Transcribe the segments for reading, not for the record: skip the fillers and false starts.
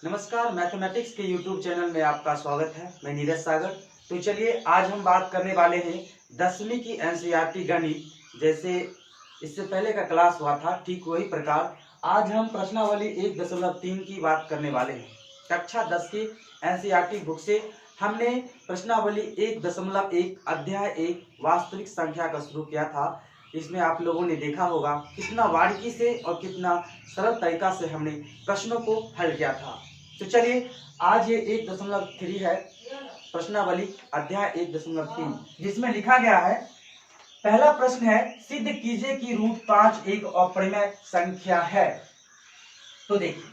नमस्कार, मैथमेटिक्स के YouTube channel में आपका स्वागत है। मैं नीरज सागर। तो चलिए आज हम बात करने वाले हैं 10वीं की NCERT गणित। जैसे इससे पहले का क्लास हुआ था ठीक वही प्रकार आज हम प्रश्नावली 1.3 की बात करने वाले हैं। कक्षा 10 की NCERT बुक से हमने प्रश्नावली 1.1 अध्याय 1 वास्तविक संख्या का शुरू किया था। इसमें आप लोगों ने देखा होगा कितना बारीकी से और कितना सरल तरीका से हमने प्रश्नों को हल किया था। तो चलिए आज ये 1.3 है, प्रश्नावली अध्याय 1.3, जिसमें लिखा गया है। पहला प्रश्न है, सिद्ध कीजिए कि √5 एक अपरिमेय संख्या है। तो देखिए,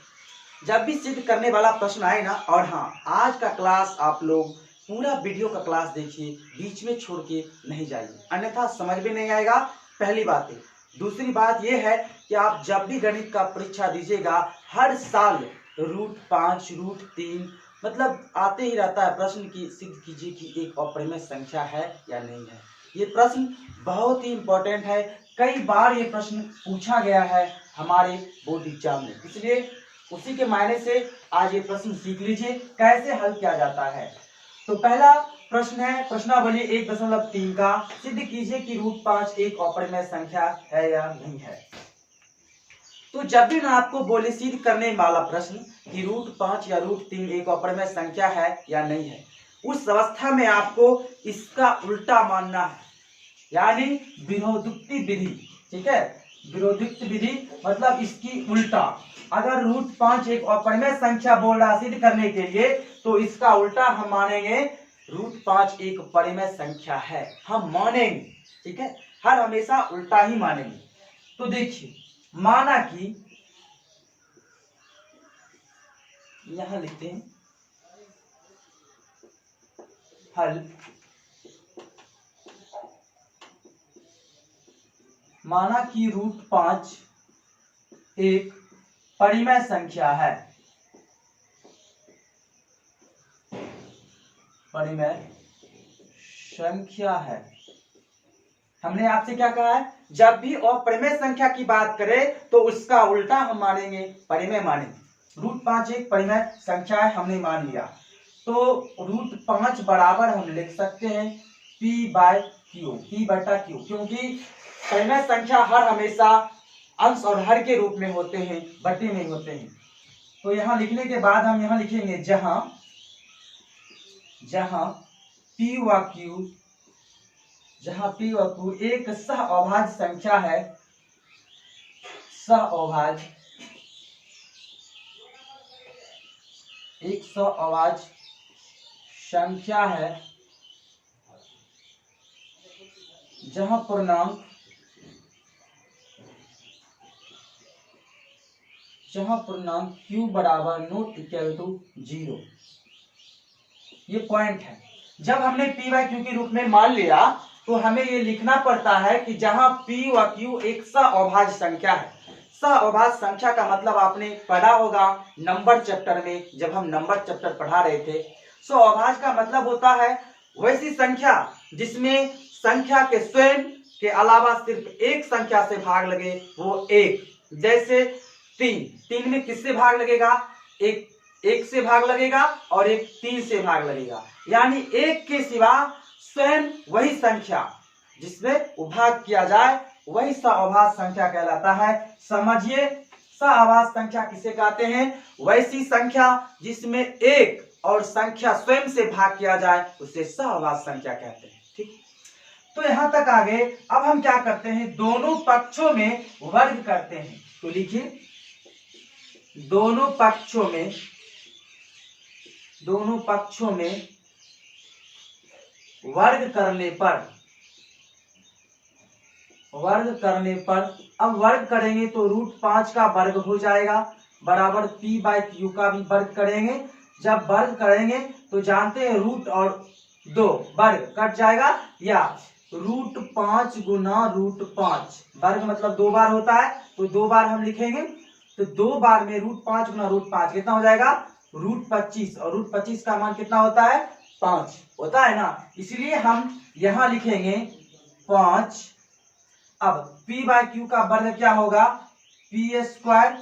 जब भी सिद्ध करने वाला प्रश्न आए ना, और हाँ, आज का क्लास आप लोग पूरा वीडियो का क्लास देखिए, बीच में छोड़ के नहीं जाइए, अन्यथा समझ में नहीं आएगा। पहली बात है। दूसरी बात यह है कि आप जब भी गणित का परीक्षा दीजिएगा, हर साल √5 √3 मतलब आते ही रहता है प्रश्न की सिद्ध कीजिए कि एक अपरिमेय संख्या है या नहीं है। ये प्रश्न बहुत ही इंपॉर्टेंट है, कई बार ये प्रश्न पूछा गया है हमारे बोर्ड एग्जाम में, इसलिए उसी के मायने से आज ये प्रश्न सीख लीजिए कैसे हल किया जाता है। तो पहला प्रश्न है प्रश्नावली 1.3 का, सिद्ध कीजिए कि √5 एक अपरिमेय संख्या है या नहीं है। तो जब भी मैं आपको बोले सिद्ध करने वाला प्रश्न कि √5 या √3 एक अपरिमेय संख्या है या नहीं है, उस अवस्था में आपको इसका उल्टा मानना है, यानी विरोधोक्ति विधि। ठीक है, विरोधोक्ति विधि मतलब इसकी उल्टा। अगर √5 एक अपरिमेय संख्या बोल रहा सिद्ध करने के लिए, तो इसका उल्टा हम मानेंगे √5 एक परिमेय संख्या है, हम मानेंगे। ठीक है, हर हमेशा उल्टा ही मानेंगे। तो देखिए, माना कि यहां लिखते हैं हल। माना कि √5 एक परिमेय संख्या है, परिमेय संख्या है। हमने आपसे क्या कहा है, जब भी अपरिमेय संख्या की बात करें तो उसका उल्टा हम मानेंगे परिमेय मानेंगे। √5 एक परिमेय संख्या है, हमने मान लिया। तो √5 बराबर हम लिख सकते हैं P/Q, P/Q, क्योंकि परिमेय संख्या हर हमेशा अंश और हर के रूप में होते हैं, बटे में होते हैं। तो यहां लिखने के बाद हम यहां लिखेंगे जहां P व Q, जहां P व Q एक सह अभाज्य संख्या है, सह अभाज्य, एक सह अभाज्य संख्या है, जहां पूर्णांक Q बराबर नॉट इक्वल टू 0। ये पॉइंट है। जब हमने P/Q के रूप में मान लिया, तो हमें ये लिखना पड़ता है कि जहां P व Q एक सह-अभाज्य संख्या है। सह-अभाज्य संख्या का मतलब आपने पढ़ा होगा नंबर चैप्टर में, जब हम नंबर चैप्टर पढ़ा रहे थे। सह-अभाज्य का मतलब होता है वैसी संख्या जिसमें संख्या के स्वयं के अलावा सिर्फ एक संख्या से भाग लगे, वो एक। जैसे 3 में किससे भाग लगेगा, एक से भाग लगेगा और एक 3 से भाग लगेगा, यानी एक के सिवा स्वयं वही संख्या जिसमें भाग किया जाए वही सह-अभाज्य संख्या कहलाता है। समझिए, सह-अभाज्य संख्या किसे कहते हैं, वैसी संख्या जिसमें एक और संख्या स्वयं से भाग किया जाए उसे सह-अभाज्य संख्या कहते हैं। ठीक, तो यहां तक आ गए। अब हम क्या करते हैं, दोनों पक्षों में वर्ग करते हैं। तो लिखिए, दोनों पक्षों में वर्ग करने पर अब वर्ग करेंगे तो √5 का वर्ग हो जाएगा बराबर P/Q का भी वर्ग करेंगे। जब वर्ग करेंगे तो जानते हैं रूट और 2 वर्ग कट जाएगा, या √5 गुना √5, वर्ग मतलब 2 बार होता है, तो 2 बार हम लिखेंगे। तो 2 बार में √5 गुना √5 कितना हो जाएगा, √25, और √25 का मान कितना होता है, 5 होता है ना, इसलिए हम यहां लिखेंगे 5। अब P/Q का वर्ग क्या होगा, P²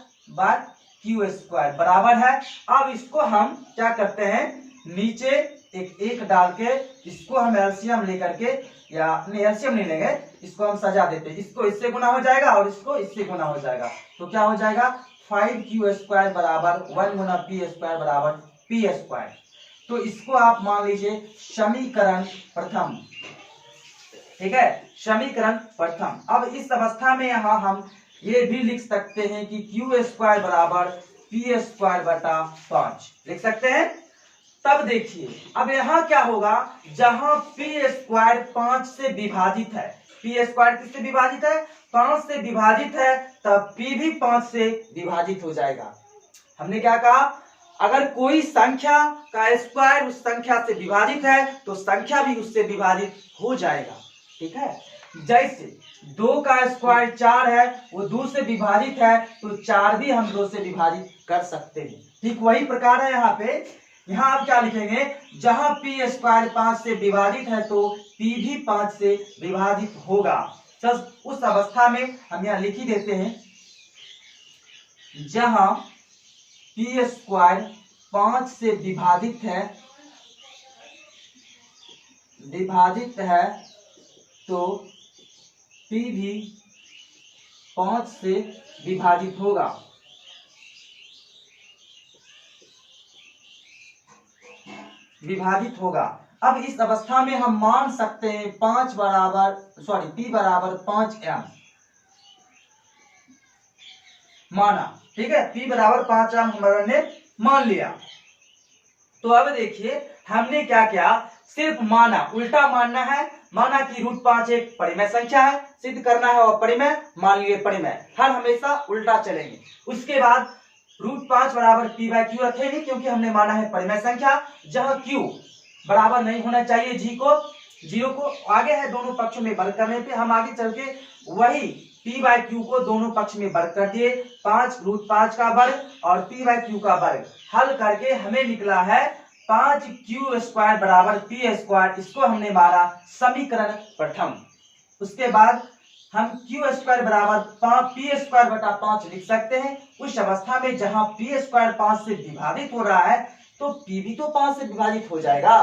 क्यू स्क्वायर बराबर है। अब इसको हम क्या करते हैं, नीचे एक डाल के इसको हम एलसीएम लेकर के, या अपने एलसीएम नहीं लेंगे, इसको हम सजा देते हैं। इसको इससे गुना हो जाएगा और इसको इससे गुना हो जाएगा, तो क्या हो जाएगा 5q स्क्वायर बराबर 1 गुना पी स्क्वायर बराबर पी स्क्वायर। तो इसको आप मान लीजिए समीकरण प्रथम, ठीक है, समीकरण प्रथम। अब इस अवस्था में यहाँ हम ये भी लिख सकते हैं कि क्यू स्क्वायर बराबर पी स्क्वायर बटा 5 लिख सकते हैं। तब देखिए अब यहाँ क्या होगा, जहां पी स्क्वायर 5 से विभाजित है, पी स्क्वायर किससे विभाजित है, 5 से विभाजित है, तब पी भी 5 से विभाजित हो जाएगा। हमने क्या कहा, अगर कोई संख्या का स्क्वायर उस संख्या से विभाजित है तो संख्या भी उससे विभाजित हो जाएगा, ठीक है। जैसे 2 का स्क्वायर 4 है, वो 2 से विभाजित है, तो 4 भी हम 2 से विभाजित कर सकते हैं। ठीक वही प्रकार है यहाँ पे। यहाँ आप क्या लिखेंगे, जहां पी स्क्वायर 5 से विभाजित है तो पी भी 5 से विभाजित होगा। उस अवस्था में हम यहाँ लिख ही देते हैं, जहां पी स्क्वायर 5 से विभाजित है तो पी भी 5 से विभाजित होगा। अब इस अवस्था में हम मान सकते हैं पी बराबर 5m माना, ठीक है, पी बराबर 5m हमारे ने मान लिया। तो अब देखिए हमने क्या किया, सिर्फ माना, उल्टा मानना है। माना कि √5 एक परिमेय संख्या है, सिद्ध करना है और परिमेय मान लिए परिमेय, हर हमेशा उल्टा चलेंगे। उसके बाद √5 बराबर पी बाई क्यू रखेंगे, क्योंकि हमने माना है परिमेय संख्या, जहां क्यू बराबर नहीं होना चाहिए जीरो को आगे है दोनों पक्षों में वर्ग करने पे। हम आगे चल के वही पी बाई क्यू को दोनों पक्ष में वर्ग कर दिए, 5 √5 का वर्ग और पी बाई क्यू का वर्ग, हल करके हमें निकला है 5q स्क्वायर बराबर पी स्क्वायर। इसको हमने मारा समीकरण प्रथम। उसके बाद हम क्यू स्क्वायर बराबर पी स्क्वायर बटा 5 लिख सकते हैं। उस अवस्था में जहां पी स्क्वायर 5 से विभाजित हो रहा है तो पी भी तो 5 से विभाजित हो जाएगा।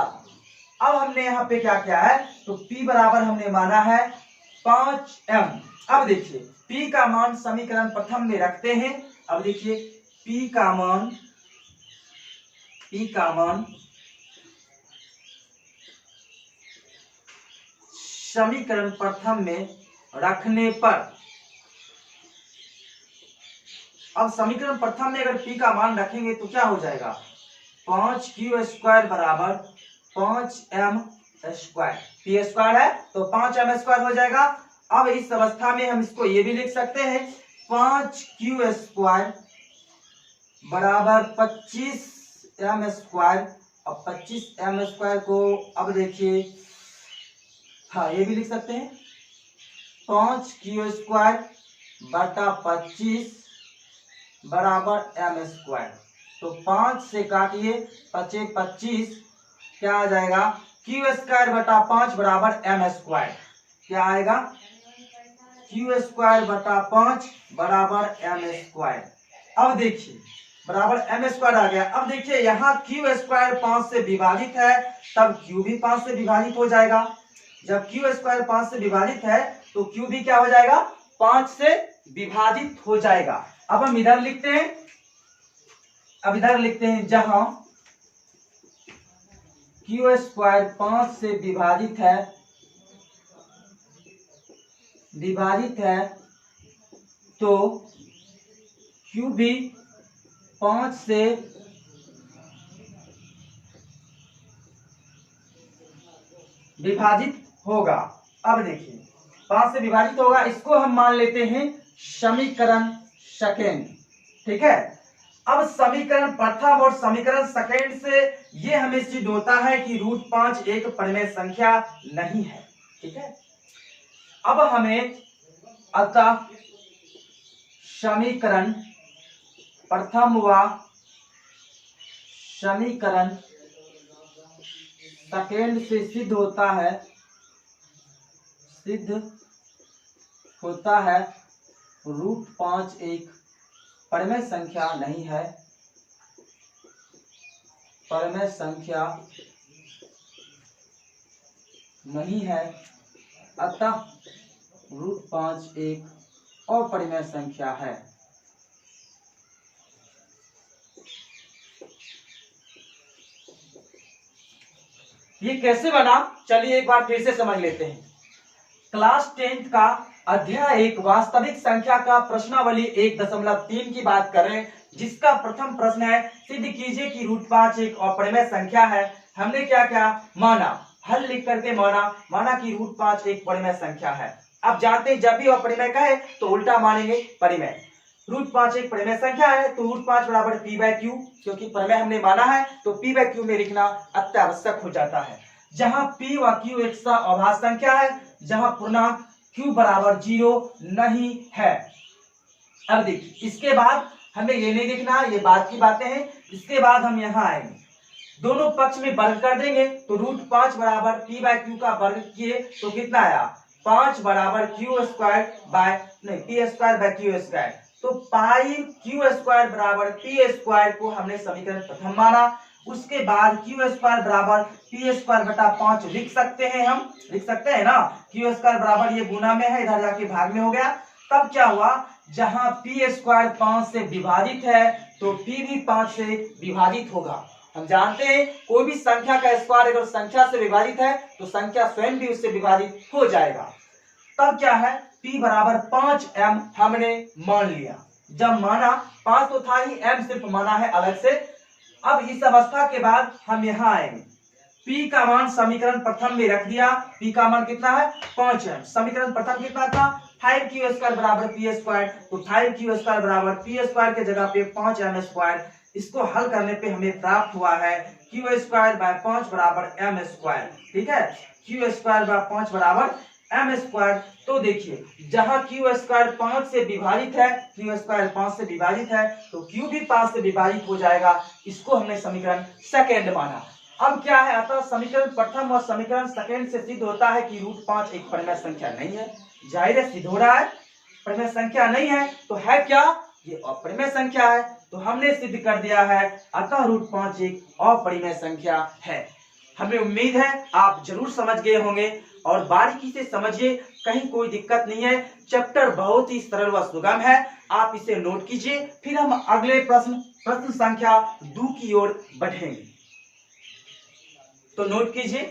अब हमने यहाँ पे क्या किया है, तो p बराबर हमने माना है 5m। अब देखिए p का मान समीकरण प्रथम में रखते हैं। अब देखिए p का मान समीकरण प्रथम में रखने पर, अब समीकरण प्रथम में अगर p का मान रखेंगे तो क्या हो जाएगा, 5q स्क्वायर बराबर 5m स्क्वायर, पी स्क्वायर है तो 5m स्क्वायर हो जाएगा। अब इस अवस्था में हम इसको ये भी लिख सकते हैं 5q स्क्वायर बराबर 25m स्क्वायर। अब 25m स्क्वायर को अब देखिए, हाँ ये भी लिख सकते हैं 5q स्क्वायर बटा 25 बराबर m स्क्वायर। तो 5 से काटिए 25, क्या आ जाएगा, q स्क्वायर बटा 5 बराबर m स्क्वायर। क्या आएगा, q स्क्वायर बटा 5 बराबर m स्क्वायर। अब देखिए बराबर m स्क्वायर आ गया। अब देखिए यहाँ q स्क्वायर 5 से विभाजित है, तब q भी 5 से विभाजित हो जाएगा। जब q स्क्वायर 5 से विभाजित है तो q भी क्या हो जाएगा, 5 से विभाजित हो जाएगा। अब हम इधर लिखते हैं, जहां q स्क्वायर 5 से विभाजित है तो q भी 5 से विभाजित होगा। अब देखिए 5 से विभाजित होगा, इसको हम मान लेते हैं समीकरण सेकेंड, ठीक है। अब समीकरण प्रथम और समीकरण सेकेंड से ये हमें सिद्ध होता है कि √5 एक परिमेय संख्या नहीं है, ठीक है। अब हमें अतः समीकरण प्रथम व समीकरण सेकेंड से सिद्ध होता है √5 एक परिमेय संख्या नहीं है, परिमेय संख्या नहीं है, अतः √5 एक अपरिमेय संख्या है। ये कैसे बना, चलिए एक बार फिर से समझ लेते हैं। क्लास 10th का अध्याय 1 वास्तविक संख्या का प्रश्नावली 1.3 की बात कर रहे हैं, जिसका प्रथम प्रश्न है सिद्ध कीजिए कि √5 एक अपरिमेय संख्या है। हमने क्या क्या माना, हल लिख करके माना कि √5 एक परिमेय संख्या है। अब जानते हैं जब भी अपरिमेय कहे तो उल्टा मानेंगे परिमेय। √5 एक परिमेय संख्या है तो √5 बराबर p/q, क्योंकि परिमेय हमने माना है तो p/q में लिखना अत्यावश्यक हो जाता है। जहां p व q एक अभाज्य संख्या है, जहां पूर्णांक q बराबर 0 नहीं है। अब देखिए इसके बाद हमें ये नहीं देखना, ये बाद की बातें हैं। इसके बाद हम यहाँ आएंगे, दोनों पक्ष में वर्ग कर देंगे तो √5 बराबर p/q का वर्ग किए तो कितना आया, 5 बराबर p²/q²। तो π/q² बराबर p² को हमने समीकरण प्रथम माना। उसके बाद q² बराबर p²/5 लिख सकते हैं, हम लिख सकते हैं ना। q² बराबर ये गुना में है, इधर जाके भाग में हो गया। तब क्या हुआ, जहां p² 5 से विभाजित है तो p भी 5 से विभाजित होगा। हम जानते हैं कोई भी संख्या का स्क्वायर अगर संख्या से विभाजित है तो संख्या स्वयं भी उससे विभाजित हो जाएगा। तब क्या है, p बराबर 5m हमने मान लिया। जब माना 5 तो था ही, m सिर्फ माना है अलग से। अब इस अवस्था के बाद हम यहाँ आएंगे, p का मान समीकरण प्रथम में रख दिया। p का मान कितना है, 5m। समीकरण प्रथम कितना था, 5q² बराबर p²। तो 5q² बराबर p² के जगह पे 5m²। इसको हल करने पे हमें प्राप्त हुआ है q²/5 बराबर m²। ठीक है, q²/5 बराबर m²। तो देखिए जहां q² 5 से विभाजित है, q² 5 से विभाजित है तो q भी 5 से विभाजित हो जाएगा। इसको हमने समीकरण सेकेंड माना। अब क्या है, अतः समीकरण प्रथम और समीकरण सेकेंड से सिद्ध होता है कि √5 एक परिमेय संख्या नहीं है। जाहिर है सिद्ध हो रहा है, परिमेय संख्या नहीं है तो है क्या, ये अपरिमेय संख्या है। तो हमने सिद्ध कर दिया है, अतः √5 एक अपरिमेय संख्या है। हमें उम्मीद है आप जरूर समझ गए होंगे और बारीकी से समझिए, कहीं कोई दिक्कत नहीं है। चैप्टर बहुत ही सरल व सुगम है, आप इसे नोट कीजिए। फिर हम अगले प्रश्न संख्या 2 की ओर बढ़ेंगे, तो नोट कीजिए।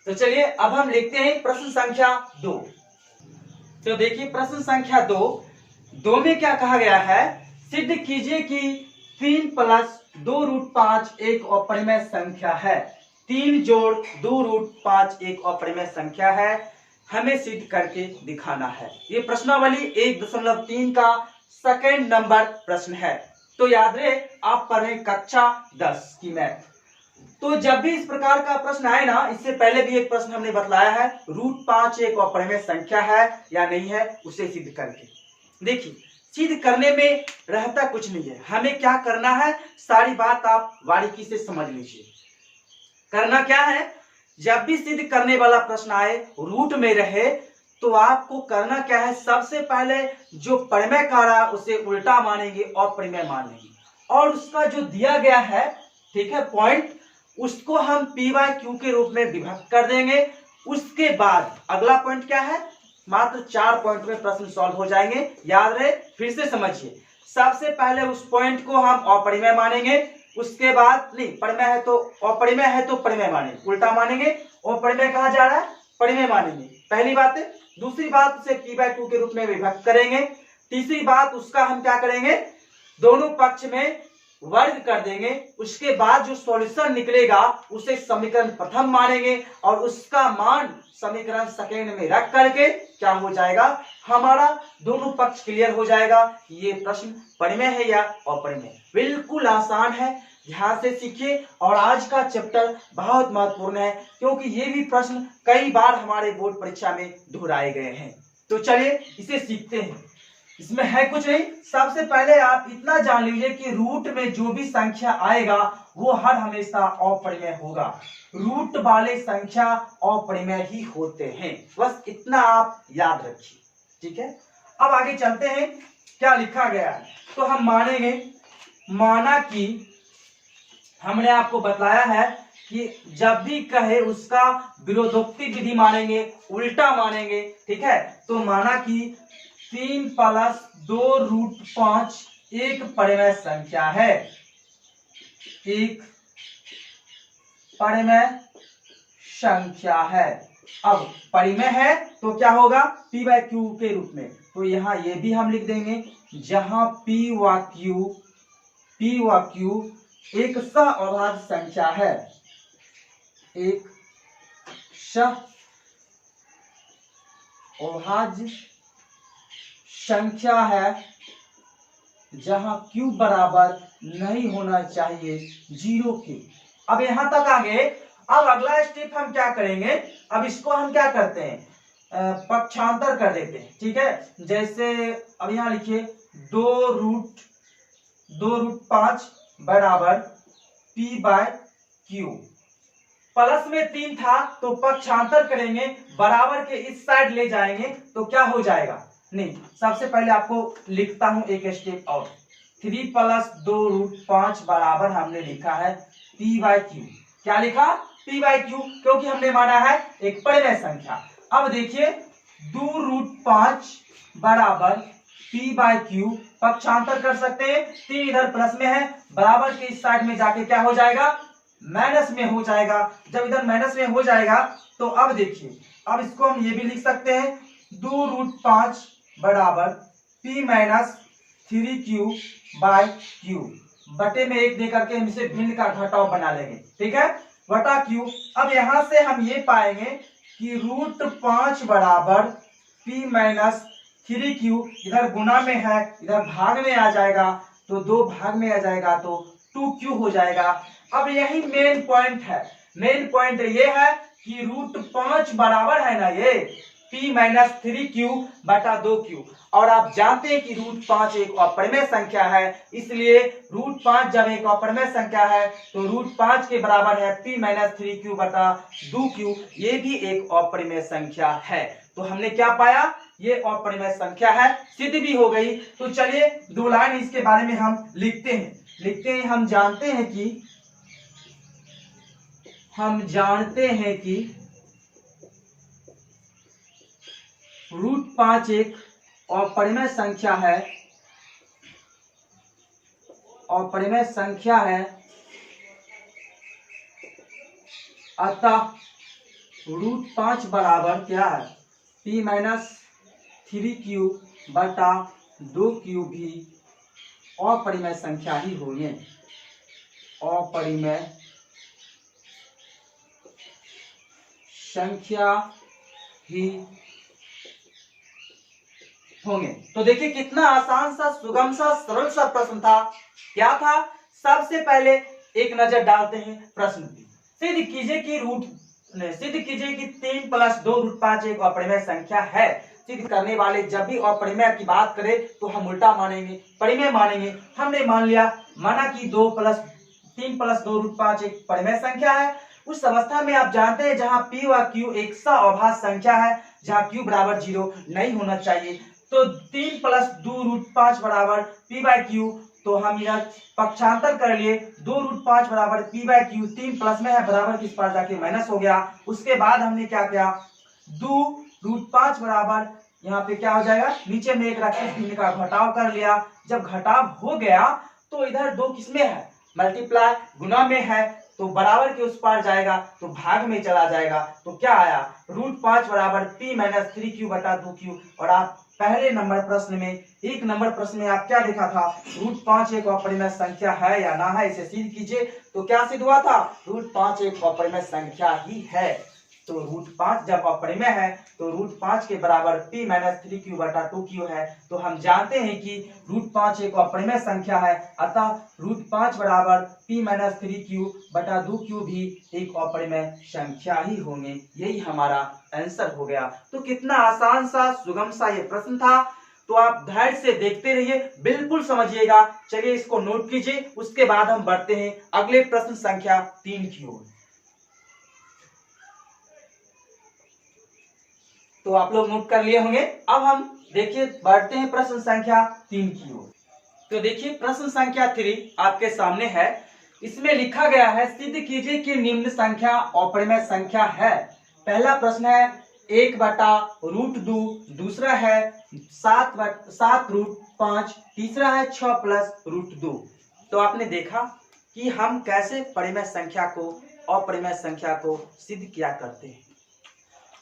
तो चलिए अब हम लिखते हैं प्रश्न संख्या 2। तो देखिए प्रश्न संख्या 2 में क्या कहा गया है, सिद्ध कीजिए कि 3 + 2√5 एक अपरिमेय संख्या है। 3 जोड़ 2√5 एक अपरिमेय संख्या है, हमें सिद्ध करके दिखाना है। ये प्रश्नावली 1.3 का सेकेंड नंबर प्रश्न है। तो याद रहे आप पढ़ रहे कक्षा 10 की मैथ। तो जब भी इस प्रकार का प्रश्न आए ना, इससे पहले भी एक प्रश्न हमने बतलाया है, √5 एक अपरिमेय संख्या है या नहीं है, उसे सिद्ध करके देखिए। सिद्ध करने में रहता कुछ नहीं है, हमें क्या करना है, सारी बात आप बारीकी से समझ लीजिए। करना क्या है, जब भी सिद्ध करने वाला प्रश्न आए, रूट में रहे, तो आपको करना क्या है, सबसे पहले जो परिमेय का रहा उसे उल्टा मानेंगे, अपरिमेय मानेंगे, और उसका जो दिया गया है, ठीक है, पॉइंट, उसको हम p/q के रूप में विभक्त कर देंगे। उसके बाद अगला पॉइंट क्या है, मात्र 4 पॉइंट में प्रश्न सॉल्व हो जाएंगे। याद रहे, फिर से समझिए, सबसे पहले उस पॉइंट को हम अपरिमेय मानेंगे, उसके बाद नहीं, परिमेय है तो अपरिमेय है तो परिमेय मानेंगे, उल्टा मानेंगे। अपरिमेय कहा जा रहा है, परिमेय मानेंगे, पहली बात है। दूसरी बात, उसे p/q के रूप में विभक्त करेंगे। तीसरी बात, उसका हम क्या करेंगे, दोनों पक्ष में वर्ग कर देंगे। उसके बाद जो सॉल्यूशन निकलेगा उसे समीकरण प्रथम मानेंगे और उसका मान समीकरण सेकेंड में रख करके क्या हो जाएगा, हमारा दोनों पक्ष क्लियर हो जाएगा। ये प्रश्न परिमेय है या अपरिमेय, बिल्कुल आसान है, ध्यान से सीखिए। और आज का चैप्टर बहुत महत्वपूर्ण है, क्योंकि ये भी प्रश्न कई बार हमारे बोर्ड परीक्षा में दोहराए गए हैं। तो चलिए इसे सीखते हैं। इसमें है कुछ नहीं, सबसे पहले आप इतना जान लीजिए कि रूट में जो भी संख्या आएगा वो हर हमेशा अपरिमेय होगा। रूट वाले संख्या अपरिमेय ही होते हैं, बस इतना आप याद रखिए, ठीक है। अब आगे चलते हैं, क्या लिखा गया है। तो हम मानेंगे, माना कि हमने आपको बताया है कि जब भी कहे उसका विरोधोक्ति विधि मानेंगे, उल्टा मानेंगे, ठीक है। तो माना कि 3 + 2√5 एक परिमेय संख्या है, एक परिमेय संख्या है। अब परिमेय है तो क्या होगा, p/q के रूप में। तो यहां ये भी हम लिख देंगे, जहां p व q एक सहअभाज्य संख्या है, एक सहअभाज्य संख्या है, जहां q बराबर नहीं होना चाहिए 0 के। अब यहां तक आ गए। अब अगला स्टेप हम क्या करेंगे, अब इसको हम क्या करते हैं, पक्षांतर कर देते हैं, ठीक है। जैसे अब यहां लिखिए 2√5 बराबर p/q। प्लस में 3 था तो पक्षांतर करेंगे, बराबर के इस साइड ले जाएंगे तो क्या हो जाएगा। नहीं, सबसे पहले आपको लिखता हूं एक स्टेप और। 3 + 2√5 बराबर हमने लिखा है p/q। क्या लिखा, p/q, क्योंकि हमने माना है एक परिमेय संख्या। अब देखिए 2√5 बराबर p/q, पक्षांतर कर सकते हैं, 3 इधर प्लस में है, बराबर के इस साइड में जाके क्या हो जाएगा, माइनस में हो जाएगा। जब इधर माइनस में हो जाएगा तो अब देखिए, अब इसको हम ये भी लिख सकते हैं 2√5 बराबर p-3q/q, बटे में 1 देकर के हम इसे भिन्न का घटाव बना लेंगे, ठीक है, बटा q। अब यहां से हम ये पाएंगे कि √5 बराबर p-3q, इधर गुना में है, इधर भाग में आ जाएगा, तो 2 भाग में आ जाएगा तो 2q हो जाएगा। अब यही मेन पॉइंट है, मेन पॉइंट ये है कि √5 बराबर है ना ये p-3q बटा 2q, और आप जानते हैं कि √5 एक अपरिमेय संख्या है, इसलिए √5 जब एक अपरिमेय संख्या है तो √5 के बराबर है p-3q बटा 2q, ये भी एक अपरिमेय संख्या है। तो हमने क्या पाया, ये अपरिमेय संख्या है, सिद्ध भी हो गई। तो चलिए 2 लाइन इसके बारे में हम लिखते हैं। हम जानते हैं कि √5 एक अपरिमेय संख्या है, अपरिमेय संख्या है, अतः √5 बराबर क्या है, p-3q बटा 2q भी अपरिमेय संख्या ही होंगे, अपरिमेय संख्या ही होंगे। तो देखिए कितना आसान सा, सुगम सा, सरल सा प्रश्न था। क्या था, सबसे पहले एक नजर डालते हैं प्रश्न की। सिद्ध कीजिए कि 3 + 2√5 एक अपरिमेय संख्या है। सिद्ध करने वाले जब भी अपरिमेय की बात करें तो हम उल्टा मानेंगे, परिमेय मानेंगे। हमने माना कि 3 + 2√5 एक परिमेय संख्या है। उस अवस्था में आप जानते हैं जहां p व q एक सहअभाज्य संख्या है, जहां q बराबर 0 नहीं होना चाहिए। तो 3 + 2√5 बराबर p/q, तो हम यह पक्षांतर कर लिए, 2√5 बराबर p/q, 3 प्लस में है, बराबर किस पास जाके माइनस हो गया। उसके बाद हमने क्या किया, 2√5 बराबर यहाँ पे क्या हो जाएगा, नीचे में एक रख के भिन्न का घटाव कर लिया। जब घटाव हो गया तो इधर 2 किसमें है, मल्टीप्लाई गुना में है, तो बराबर के उस पार जाएगा तो भाग में चला जाएगा। तो क्या आया, √5 बराबर p-3q बटा 2q। और आप पहले नंबर प्रश्न में, 1 नंबर प्रश्न में आप क्या लिखा था, √5 एक अपरिमेय संख्या है या ना है, इसे सिद्ध कीजिए। तो क्या सिद्ध हुआ था, √5 एक अपरिमेय संख्या ही है। तो √5 जब अपरिमेय है तो √5 के बराबर p-3q बटा 2q है। तो हम जानते हैं कि √5 एक अपरिमेय संख्या है, अतः √5 बराबर p-3q बटा 2q भी एक अपरिमेय संख्या ही होंगे। यही हमारा आंसर हो गया। तो कितना आसान सा, सुगम सा ये प्रश्न था। तो आप धैर्य से देखते रहिए, बिल्कुल समझिएगा। चलिए इसको नोट कीजिए, उसके बाद हम बढ़ते हैं अगले प्रश्न संख्या 3 की ओर। तो आप लोग नोट कर लिए होंगे। अब हम देखिए बढ़ते हैं प्रश्न संख्या 3 की ओर। तो देखिए प्रश्न संख्या 3 आपके सामने है। इसमें लिखा गया है सिद्ध कीजिए कि निम्न संख्या अपरिमेय संख्या है। पहला प्रश्न है 1/√2, दूसरा है 7/5, तीसरा है 6+√2। तो आपने देखा कि हम कैसे परिमेय संख्या को अपरिमेय संख्या को सिद्ध किया करते हैं,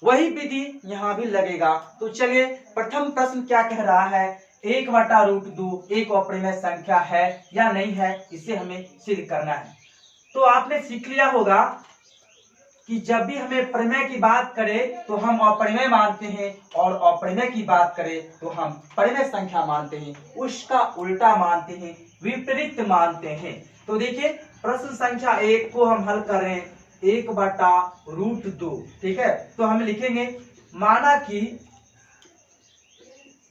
वही विधि यहाँ भी लगेगा। तो चलिए प्रथम प्रश्न क्या कह रहा है, 1/√2 एक अपरिमेय संख्या है या नहीं है, इसे हमें सिद्ध करना है। तो आपने सीख लिया होगा कि जब भी हमें परिमेय की बात करें तो हम अपरिमेय मानते हैं और अपरिमेय की बात करें तो हम परिमेय संख्या मानते हैं, उसका उल्टा मानते हैं, विपरीत मानते हैं। तो देखिए प्रश्न संख्या 1 को हम हल कर रहे हैं 1/√2, ठीक है। तो हम लिखेंगे माना कि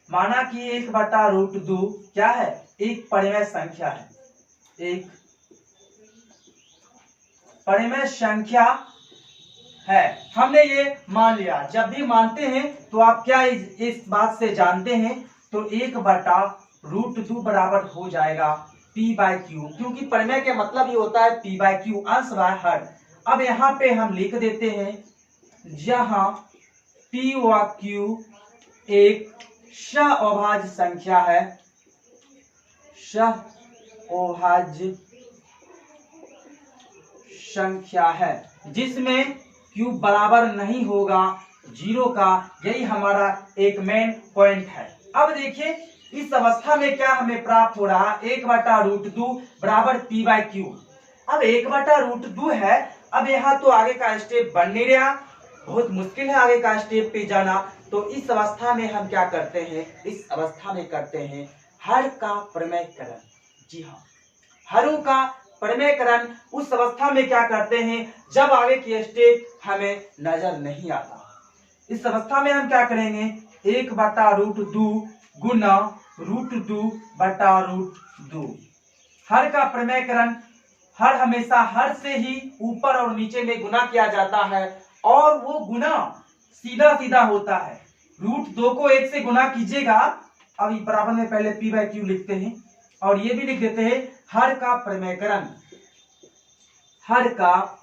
1/√2 क्या है, एक परिमेय संख्या है, एक परिमेय संख्या है। हमने ये मान लिया। जब भी मानते हैं तो आप क्या इस बात से जानते हैं, तो 1/√2 बराबर हो जाएगा P/Q, क्योंकि परिमेय के मतलब ही होता है P/Q, अंश बाय हर। अब यहाँ पे हम लिख देते हैं जहां P व Q एक सहअभाज्य संख्या है, सहअभाज्य संख्या है, जिसमें Q बराबर नहीं होगा 0 का। यही हमारा एक मेन पॉइंट है। अब देखिए इस अवस्था में क्या हमें प्राप्त हो रहा है, 1/√2 बराबर P/Q। अब 1/√2 है। अब यहाँ तो आगे का स्टेप बन नहीं रहा, बहुत मुश्किल है आगे का स्टेप पे जाना। तो इस अवस्था में हम क्या करते हैं, इस अवस्था में करते हैं हर का परिमेयकरण। जी हाँ, हरों का परिमेयकरण उस अवस्था में क्या करते हैं जब आगे की स्टेप हमें नजर नहीं आता। इस अवस्था में हम क्या करेंगे, 1/√2 गुना √2/√2। हर का परिमेयकरण, हर हमेशा हर से ही ऊपर और नीचे में गुना किया जाता है और वो गुना सीधा सीधा होता है। √2 को 1 से गुना कीजिएगा। अब बराबर में पहले P/Q लिखते हैं और ये भी लिख देते हैं हर का परिमेयकरण, हर का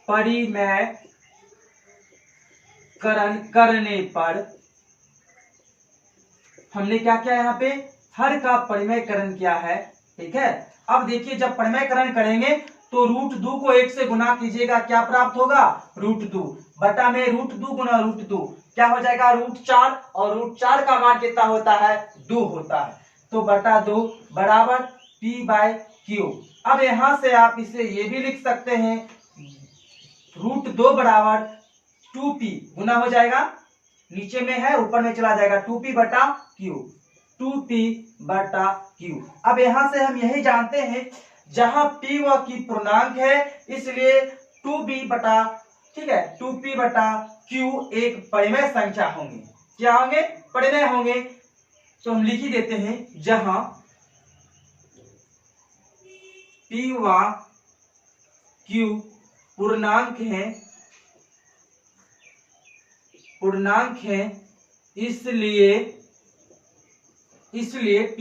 परिमेयकरण करने पर हमने क्या किया, यहाँ पे हर का परिमेयकरण किया है, ठीक है। अब देखिए जब परिमेयकरण करेंगे तो √2 को 1 से गुना कीजिएगा, क्या प्राप्त होगा, √2 बटा में √2 गुना √2 क्या हो जाएगा, √4, और √4 का मान कितना होता है, 2 होता है। तो बटा 2 बराबर P/Q। अब यहां से आप इसे ये भी लिख सकते हैं √2 बराबर 2P गुना हो जाएगा, नीचे में है ऊपर में चला जाएगा, 2P/Q, 2P/Q। अब यहां से हम यही जानते हैं जहां P व Q पूर्णांक है इसलिए 2B/, ठीक है, 2P/Q एक परिमेय संख्या होंगे। क्या होंगे, परिमेय होंगे। तो हम लिख ही देते हैं जहां P व Q पूर्णांक है, इसलिए P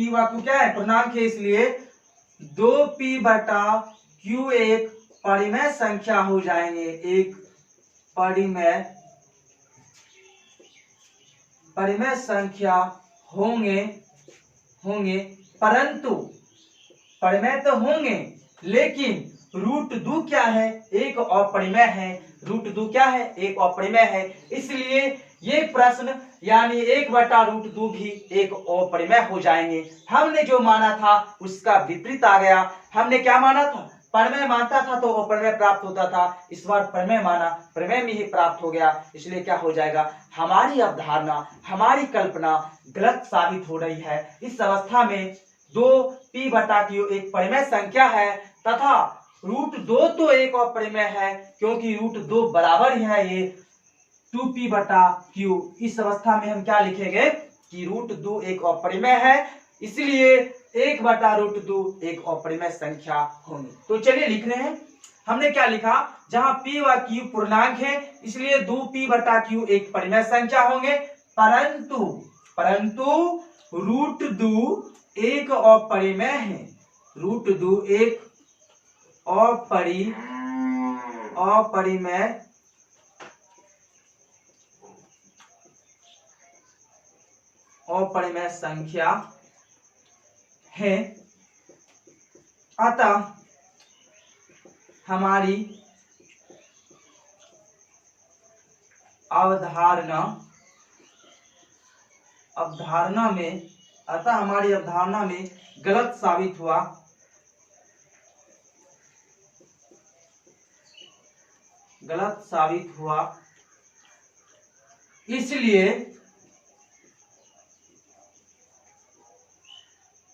व Q क्या है, पूर्णांक है, इसलिए 2P/Q एक परिमेय संख्या हो जाएंगे, एक परिमेय संख्या होंगे। परंतु परिमेय तो होंगे लेकिन √2 क्या है, एक अपरिमेय है। √2 क्या है, एक अपरिमेय है, इसलिए ये प्रश्न यानी 1/√2 भी एक अपरिमेय हो जाएंगे। हमने जो माना था उसका विपरीत आ गया। हमने क्या माना था, परिमेय मानता था तो अपरिमेय प्राप्त होता था, इस बार परिमेय माना, परिमेय में ही प्राप्त हो गया। इसलिए क्या हो जाएगा, हमारी अवधारणा, हमारी कल्पना गलत साबित हो रही है। इस अवस्था में 2P/Q एक परिमेय संख्या है तथा √2 तो एक अपरिमेय है, क्योंकि √2 बराबर ही है ये 2P/Q। इस अवस्था में हम क्या लिखेंगे कि √2 एक अपरिमेय है, इसलिए 1/√2 एक अपरिमेय संख्या होगी। तो चलिए लिख रहे हैं, हमने क्या लिखा, जहां P व Q पूर्णांक है इसलिए 2P/Q एक परिमेय संख्या होंगे। परंतु रूट 2 एक अपरिमेय है। रूट 2 एक अपरिमेय संख्या है। अतः हमारी अवधारणा में गलत साबित हुआ। इसलिए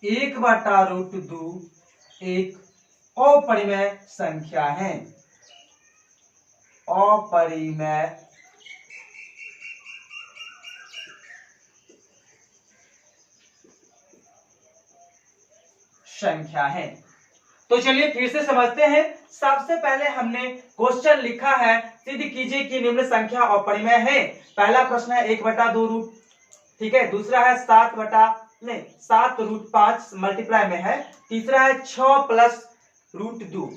1/√2 एक अपरिमेय संख्या है। अपरिमेय संख्या है। तो चलिए फिर से समझते हैं। सबसे पहले हमने क्वेश्चन लिखा है, सिद्ध कीजिए कि निम्न संख्या अपरिमेय है। पहला प्रश्न है 1/2 रूट, ठीक है। दूसरा है 7√5 मल्टीप्लाई में है। तीसरा है 6 + √2।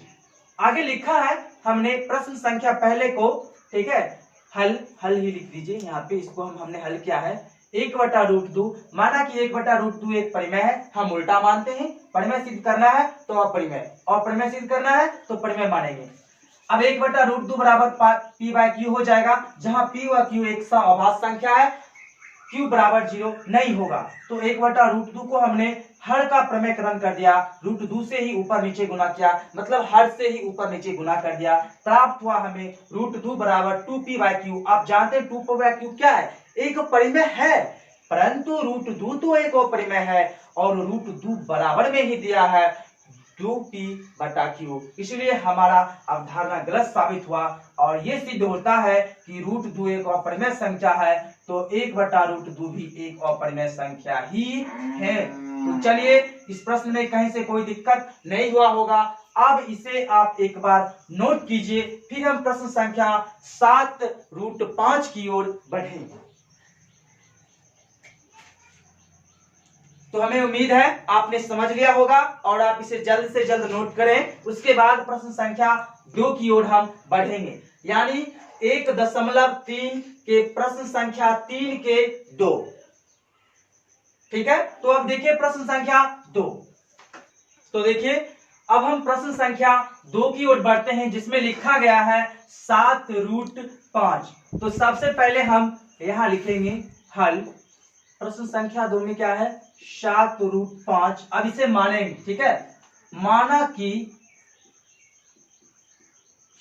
आगे लिखा है हमने प्रश्न संख्या पहले को, ठीक है, हल ही लिख दीजिए यहाँ पे। इसको हमने हल किया है 1/√2। माना कि 1/√2 एक परिमेय है, हम उल्टा मानते हैं। परिमेय सिद्ध करना है तो अपरिमेय, और परिमेय सिद्ध करना है तो परिमेय मानेंगे। अब 1/√2 बराबर p/q हो जाएगा, जहां p व q एक अभाज्य संख्या है, q बराबर 0 नहीं होगा। तो 1/√2 को हमने हर का प्रमेयकरण कर दिया, √2 से ही ऊपर नीचे गुना किया, मतलब हर से ही ऊपर नीचे गुना कर दिया। प्राप्त हुआ हमें √2 बराबर 2p/q। आप जानते हैं 2p/q क्या है? एक परिमेय है, परंतु √2 तो एक अपरिमेय है और √2 बराबर में ही दिया है 2p/q। इसलिए हमारा अवधारणा गलत साबित हुआ और ये सिद्ध होता है कि √2 एक अपरिमेय संख्या है, तो 1/√2 भी एक अपरिमेय संख्या ही है। तो चलिए, इस प्रश्न में कहीं से कोई दिक्कत नहीं हुआ होगा। अब इसे आप एक बार नोट कीजिए, फिर हम प्रश्न संख्या 7√5 की ओर बढ़ेंगे। तो हमें उम्मीद है आपने समझ लिया होगा और आप इसे जल्द से जल्द नोट करें। उसके बाद प्रश्न संख्या 2 की ओर हम बढ़ेंगे, यानी 1.3 के प्रश्न संख्या 3 के 2। ठीक है, तो अब देखिए प्रश्न संख्या 2। तो देखिए अब हम प्रश्न संख्या 2 की ओर बढ़ते हैं, जिसमें लिखा गया है 7√5। तो सबसे पहले हम यहां लिखेंगे हल। प्रश्न संख्या 2 में क्या है? 7√5। अब इसे मानेंगे, ठीक है। माना कि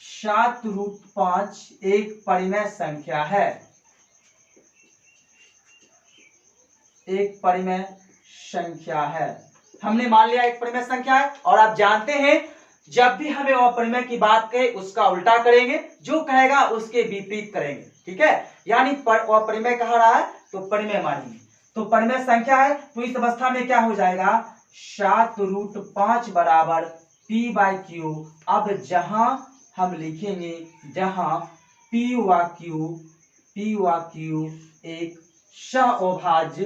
7√5 एक परिमेय संख्या है, एक परिमेय संख्या है। हमने मान लिया एक परिमेय संख्या है, और आप जानते हैं जब भी हमें अपरिमेय की बात कहे उसका उल्टा करेंगे, जो कहेगा उसके विपरीत करेंगे, ठीक है। यानी अपरिमेय कह रहा है तो परिमेय मानेंगे। तो परिमेय संख्या है, तो इस अवस्था में क्या हो जाएगा? 7√5 बराबर p/q। अब जहां हम लिखेंगे, जहां p व q एक सअभाज्य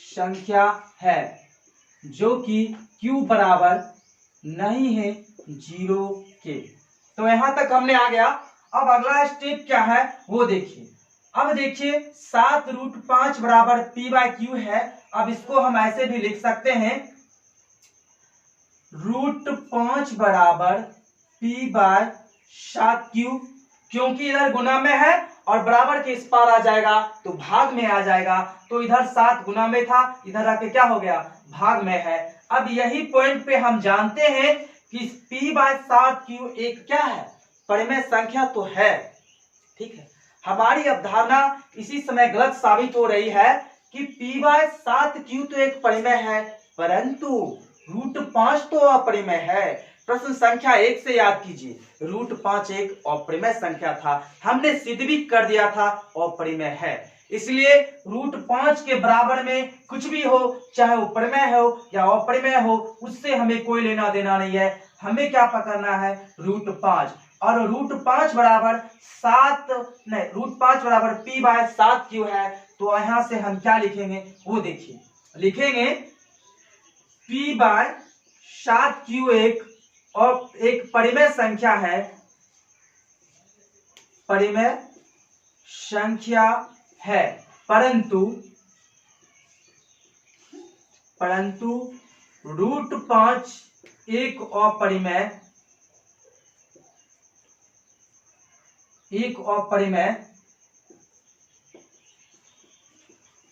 संख्या है जो कि q बराबर नहीं है 0 के। तो यहां तक हमने आ गया। अब अगला स्टेप क्या है वो देखिए। अब देखिए 7√5 बराबर p/q है। अब इसको हम ऐसे भी लिख सकते हैं, √5 बराबर p/7q, क्योंकि इधर गुना में है और बराबर के इस पार आ जाएगा तो भाग में आ जाएगा। तो इधर 7 गुना में था, इधर आके क्या हो गया? भाग में है। अब यही पॉइंट पे हम जानते हैं कि p/7q एक क्या है? परिमेय संख्या तो है, ठीक है। हमारी अवधारणा इसी समय गलत साबित हो रही है कि p/7q तो एक परिमेय है, परंतु √5 तो अपरिमेय है। प्रश्न संख्या 1 से याद कीजिए, √5 एक अपरिमेय संख्या था, हमने सिद्ध भी कर दिया था अपरिमेय है। इसलिए √5 के बराबर में कुछ भी हो, चाहे वो परिमेय हो या अपरिमेय हो, उससे हमें कोई लेना देना नहीं है। हमें क्या पकड़ना है? √5। और √5 बराबर 7 नहीं √5 बराबर p/7q है। तो यहां से हम क्या लिखेंगे वो देखिए, लिखेंगे p/7q एक परिमेय संख्या है, परिमेय संख्या है, परंतु √5 एक अपरिमेय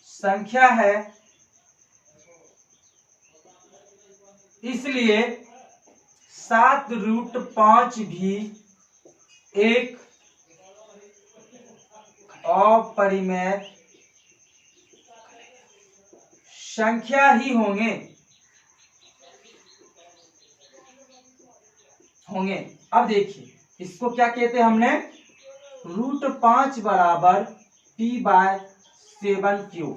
संख्या है, इसलिए 7√5 भी एक अपरिमेय संख्या ही होंगे। अब देखिए इसको क्या कहते हैं हमने, √5 बराबर p/7q।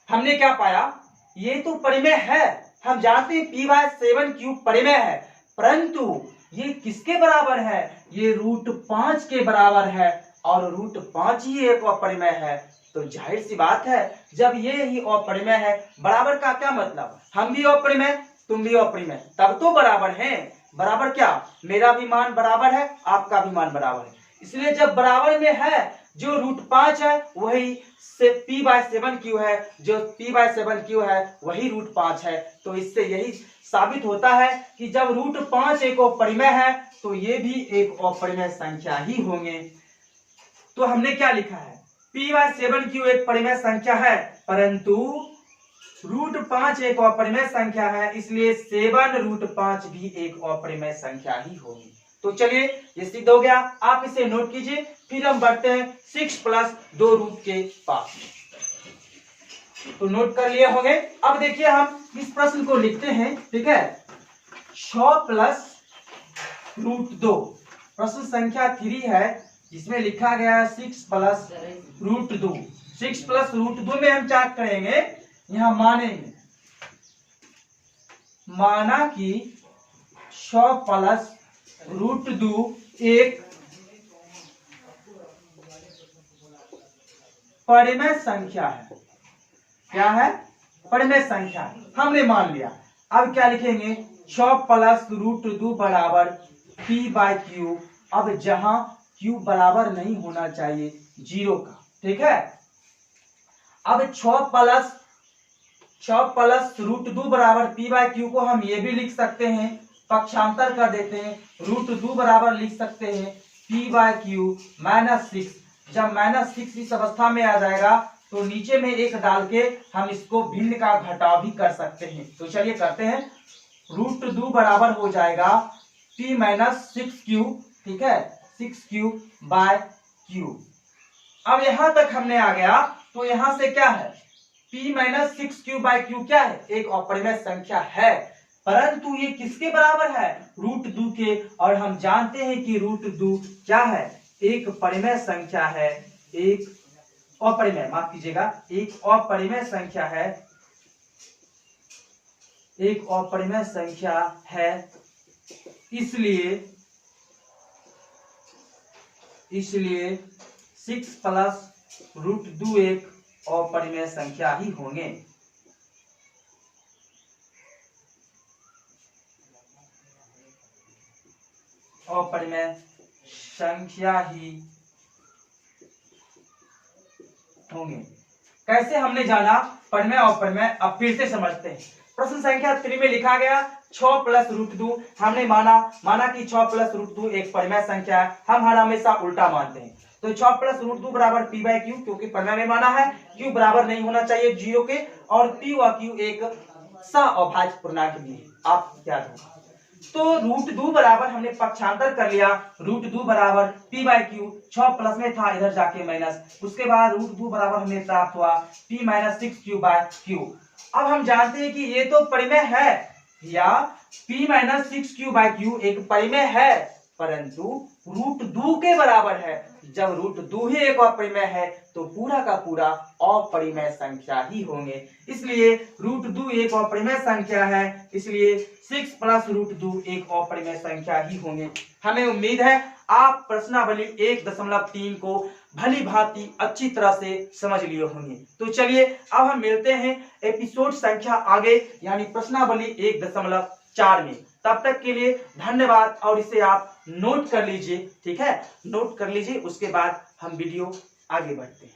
हमने क्या पाया, ये तो परिमेय है, हम जानते हैं p/7q परिमेय है, परंतु ये किसके बराबर है, ये √5 के बराबर है और √5 ही एक अपरिमेय है। तो जाहिर सी बात है जब ये ही अपरिमेय है, बराबर का क्या मतलब, हम भी अपरिमेय तुम भी अपरिमेय, तब तो बराबर हैं। बराबर क्या, मेरा भी मान बराबर है आपका भी मान बराबर है, इसलिए जब बराबर में है जो √5 है वही से p/7q है, जो p/7q है वही √5 है। तो इससे यही साबित होता है कि जब √5 एक अपरिमेय है तो ये भी एक अपरिमेय संख्या ही होंगे। तो हमने क्या लिखा है, p/7q एक परिमेय संख्या है, परंतु √5 एक अपरिमेय संख्या है, इसलिए 7√5 भी एक अपरिमेय संख्या ही होगी। तो चलिए ये सिद्ध हो गया, आप इसे नोट कीजिए। फिर हम बढ़ते हैं 6 + 2 रूट के पास। तो नोट कर लिए होंगे। अब देखिए हम इस प्रश्न को लिखते हैं, ठीक है, 6 + √2 प्रश्न संख्या 3 है, जिसमें लिखा गया है 6 + √2। 6 + √2 में हम क्या करेंगे, यहां मानेंगे, माना कि 6 + √2 एक परिमेय संख्या है। क्या है, परिमेय संख्या हमने मान लिया। अब क्या लिखेंगे, 6 + √2 बराबर p/q। अब जहां q बराबर नहीं होना चाहिए 0 का, ठीक है। अब 6 + √2 बराबर p/q को हम ये भी लिख सकते हैं, पक्षांतर कर देते हैं, √2 बराबर लिख सकते हैं p/q -6। जब -6 इस अवस्था में आ जाएगा तो नीचे में 1 डाल के हम इसको भिन्न का घटाव भी कर सकते हैं। तो चलिए करते हैं, √2 बराबर हो जाएगा p - 6q, ठीक है, 6q/q। अब यहां तक हमने आ गया, तो यहां से क्या है, p - 6q/q क्या है, एक अपरिमेय संख्या है, परंतु ये किसके बराबर है, √2 के। और हम जानते हैं कि √2 क्या है, एक परिमेय संख्या है, एक अपरिमेय, माफ कीजिएगा, एक अपरिमेय संख्या है, एक अपरिमेय संख्या है, इसलिए 6 + √2 एक अपरिमेय संख्या ही होंगे। अपरिमेय संख्या ही होंगे। कैसे हमने जाना परिमेय और अपरिमेय, अब फिर से समझते हैं। प्रश्न संख्या 3 में लिखा गया 6 + √2, हमने माना कि 6 + √2 एक परिमेय संख्या है। हम हर हमेशा उल्टा मानते हैं, तो 6 + √2 बराबर p/q, क्योंकि परिमेय में माना है, q बराबर नहीं होना चाहिए 0 के, और p व q एक सअभाज्य पूर्णांक भी है, आप याद हो। तो √2 बराबर हमने पक्षांतर कर लिया, √2 बराबर p/q, 6 प्लस में था इधर जाके माइनस, उसके बाद √2 बराबर हमें प्राप्त हुआ p - 6q/q। अब हम जानते हैं कि ये तो परिमेय है, या p - 6q/q एक परिमेय है, परंतु √2 के बराबर है, जब रूट 2 ही एक अपरिमेय है तो पूरा का पूरा अपरिमेय संख्या ही होंगे। इसलिए रूट 2 एक अपरिमेय संख्या है, इसलिए 6 प्लस रूट 2 एक अपरिमेय संख्या ही होंगे। हमें उम्मीद है आप प्रश्नावली 1.3 को भली भांति अच्छी तरह से समझ लिए होंगे। तो चलिए अब हम मिलते हैं एपिसोड संख्या आगे यानी प्रश्नावली 1.4 में। तब तक के लिए धन्यवाद और इसे आप नोट कर लीजिए, ठीक है, नोट कर लीजिए। उसके बाद हम वीडियो आगे बढ़ते हैं।